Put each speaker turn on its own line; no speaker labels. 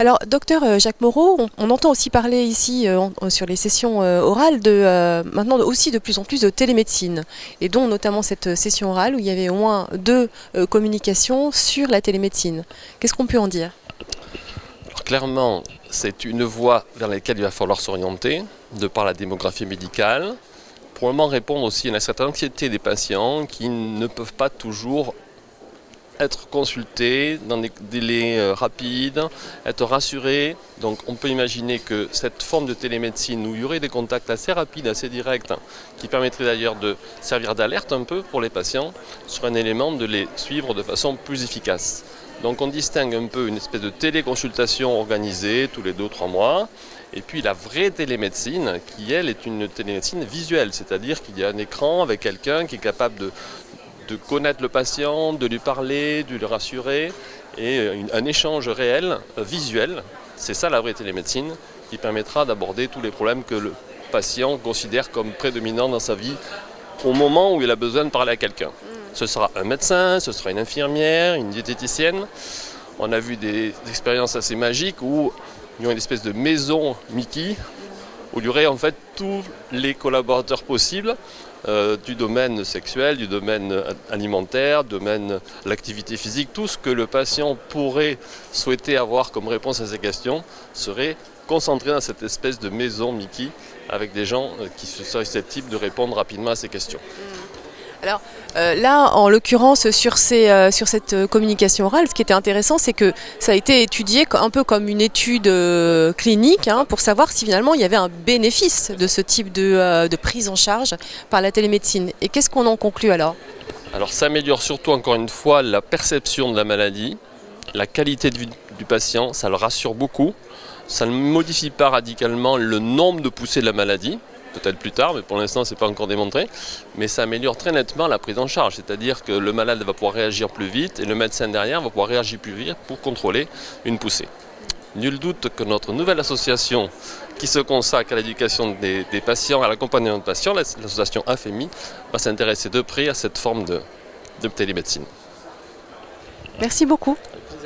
Alors, docteur Jacques Moreau, on entend aussi parler ici sur les sessions orales maintenant aussi de plus en plus de télémédecine, et dont notamment cette session orale où il y avait au moins deux communications sur la télémédecine. Qu'est-ce qu'on peut en dire?
Alors, clairement, c'est une voie vers laquelle il va falloir s'orienter, de par la démographie médicale, pour le moment répondre aussi à une certaine anxiété des patients qui ne peuvent pas toujours être consultés dans des délais rapides, être rassurés. Donc on peut imaginer que cette forme de télémédecine où il y aurait des contacts assez rapides, assez directs, qui permettraient d'ailleurs de servir d'alerte un peu pour les patients, serait un élément de les suivre de façon plus efficace. Donc on distingue un peu une espèce de téléconsultation organisée tous les 2-3 mois, et puis la vraie télémédecine qui elle est une télémédecine visuelle, c'est-à-dire qu'il y a un écran avec quelqu'un qui est capable de connaître le patient, de lui parler, de le rassurer, et un échange réel, visuel. C'est ça la vraie télémédecine, qui permettra d'aborder tous les problèmes que le patient considère comme prédominants dans sa vie au moment où il a besoin de parler à quelqu'un. Ce sera un médecin, ce sera une infirmière, une diététicienne. On a vu des expériences assez magiques où il y a une espèce de maison Mickey, où il y aurait en fait tous les collaborateurs possibles, du domaine sexuel, du domaine alimentaire, du domaine de l'activité physique, tout ce que le patient pourrait souhaiter avoir comme réponse à ces questions serait concentré dans cette espèce de maison Mickey avec des gens qui seraient susceptibles de répondre rapidement à ces questions.
Alors là, en l'occurrence, sur cette communication orale, ce qui était intéressant, c'est que ça a été étudié un peu comme une étude clinique, pour savoir si finalement il y avait un bénéfice de ce type de prise en charge par la télémédecine. Et qu'est-ce qu'on en conclut alors?
Alors ça améliore surtout encore une fois la perception de la maladie, la qualité de vie du patient, ça le rassure beaucoup. Ça ne modifie pas radicalement le nombre de poussées de la maladie, peut-être plus tard, mais pour l'instant ce n'est pas encore démontré, mais ça améliore très nettement la prise en charge, c'est-à-dire que le malade va pouvoir réagir plus vite et le médecin derrière va pouvoir réagir plus vite pour contrôler une poussée. Nul doute que notre nouvelle association qui se consacre à l'éducation des patients, à l'accompagnement de patients, l'association AFEMI, va s'intéresser de près à cette forme de télémédecine.
Merci beaucoup.
Avec plaisir.